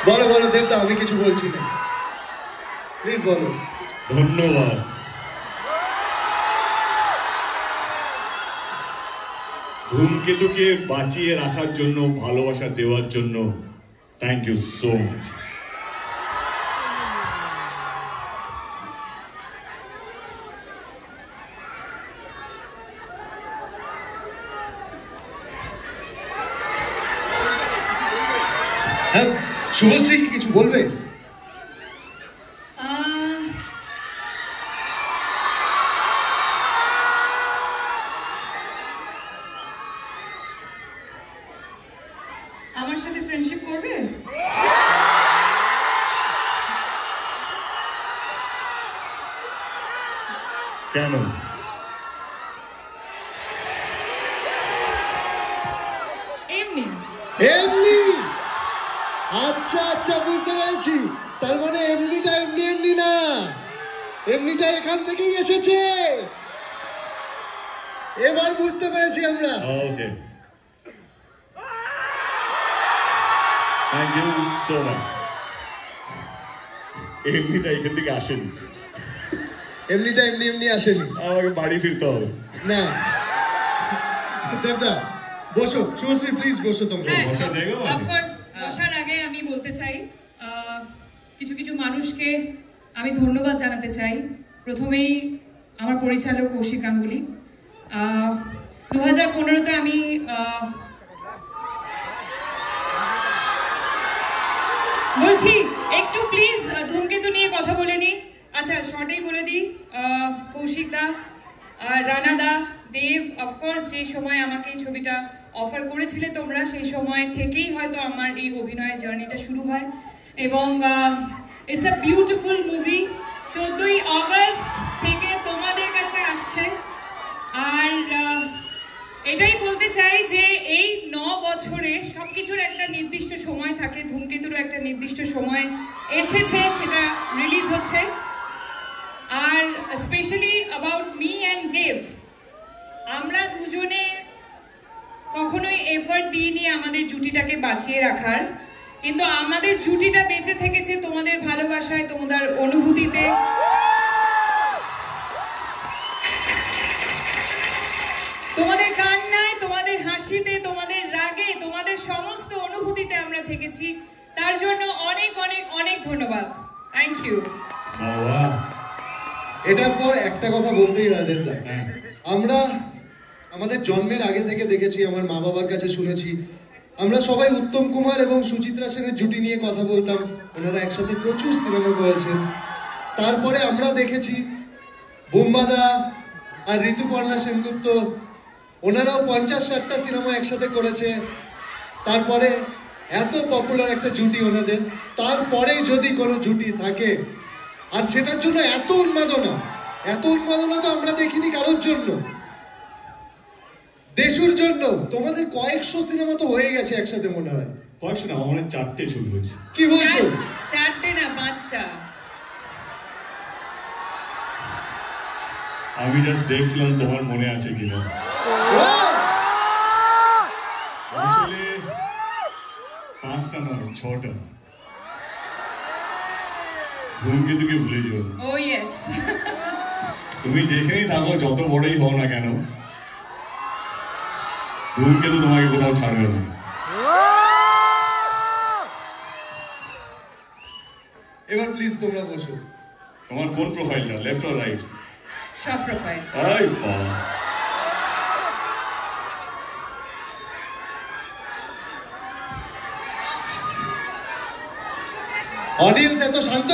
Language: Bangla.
বলো বলো দেবদা, আমি কিছু বলছি না, প্লিজ বলো। ধন্যবাদ। ধূমকেতুকে বাঁচিয়ে রাখার জন্য, ভালোবাসা দেওয়ার জন্য থ্যাংক ইউ সো মাচ। হ্যাঁ, শুভশ্রী কি কিছু বলবে? আমার সাথে ফ্রেন্ডশিপ করবে? কেন? এমনি এমনি? আচ্ছা আচ্ছা, বুঝতে পেরেছি। তার মানে এমনিটা এমনি এমনি না, এমনিটা এখান থেকেই এসেছে। এবার বুঝতে পেরেছি আমরা। ওকে, থ্যাংক ইউ সো মাচ। এমনিটা এখান থেকে আসেনি, এমনিটা এমনি এমনি আসেনি। আমাকে বাড়ি ফিরতে হবে। না দেবদা, বসো। শুভশ্রী প্লিজ বসো তোমরা। অফকোর্স, বসার আগে আমি বলতে চাই, কিছু কিছু মানুষকে আমি ধন্যবাদ জানাতে চাই। প্রথমেই আমার পরিচালক কৌশিক গাঙ্গুলি। 2015-তে আমি বলছি একটু প্লিজ ধূমকেতু নিয়ে কথা বলে নি। আচ্ছা, শর্টেই বলে দিই, কৌশিক দা, রানা দা, দেব, অফকোর্স যে সময় আমাকে এই ছবিটা অফার করেছিলে তোমরা, সেই সময় থেকেই হয়তো আমার এই অভিনয়ের জার্নিটা শুরু হয়। এবং ইটস আ বিউটিফুল মুভি। 14ই অগস্ট থেকে তোমাদের কাছে আসছে। আর এটাই বলতে চাই যে এই 9 বছরে সবকিছুর একটা নির্দিষ্ট সময় থাকে, ধূমকেতুরও একটা নির্দিষ্ট সময় এসেছে, সেটা রিলিজ হচ্ছে। আর স্পেশালি অ্যাবাউট মি অ্যান্ড দেব, আমরা দুজনে কখনোই এফর্ট দিইনি আমাদের জুটিটাকে বাঁচিয়ে রাখার, কিন্তু আমাদের জুটিটা বেঁচে থেকেছে তোমাদের ভালোবাসায়, তোমাদের অনুভূতিতে। তোমাদের কান্নায়, তোমাদের হাসিতে, তোমাদের রাগে, তোমাদের সমস্ত অনুভূতিতে আমরা থেকেছি। তার জন্য অনেক অনেক অনেক ধন্যবাদ। Thank you. এটার পর একটা কথা বলতেই হয় দেবদা, আমরা আমাদের জন্মের আগে থেকে দেখেছি, আমার মা বাবার কাছে শুনেছি, আমরা সবাই উত্তম কুমার এবং সুচিত্রা সেনের জুটি নিয়ে কথা বলতাম। ওনারা একসাথে প্রচুর সিনেমা করেছেন। তারপরে আমরা দেখেছি বোম্বাদা আর ঋতুপর্ণা সেনগুপ্ত, ওনারাও 50-60টা সিনেমা একসাথে করেছে। তারপরে এত পপুলার একটা জুটি ওনাদের, তারপরেই যদি কোনো জুটি থাকে আর সেটার জন্য এত উন্মাদনা, এত উন্মাদনা তো আমরা দেখিনি কারোর জন্য, দেশুর জন্য। তোমাদের কয়েকশো সিনেমা তো হয়ে গেছে একসাথে মনে হয়। কয়েকশো না, আমার 4টে ছবি হয়েছে। কি বলছো? 4টে না 5টা। আমি জাস্ট দেখছিলাম তোমার মনে আছে কিনা। আসলে 5টা নয়, 6টা। ধূমকেতুকে ভুলে যেও না। ও ইয়েস। তুমি যেখানেই থাকো, যত বড়ই হও না কেন, ধূমকেতু তোমাকে কোথাও ছাড়বে না। এবার প্লিজ তোমরা বসো। তোমার কোন প্রোফাইলটা, লেফট অর রাইট? সব প্রোফাইল। আই বাবা, অডিয়েন্স এত শান্ত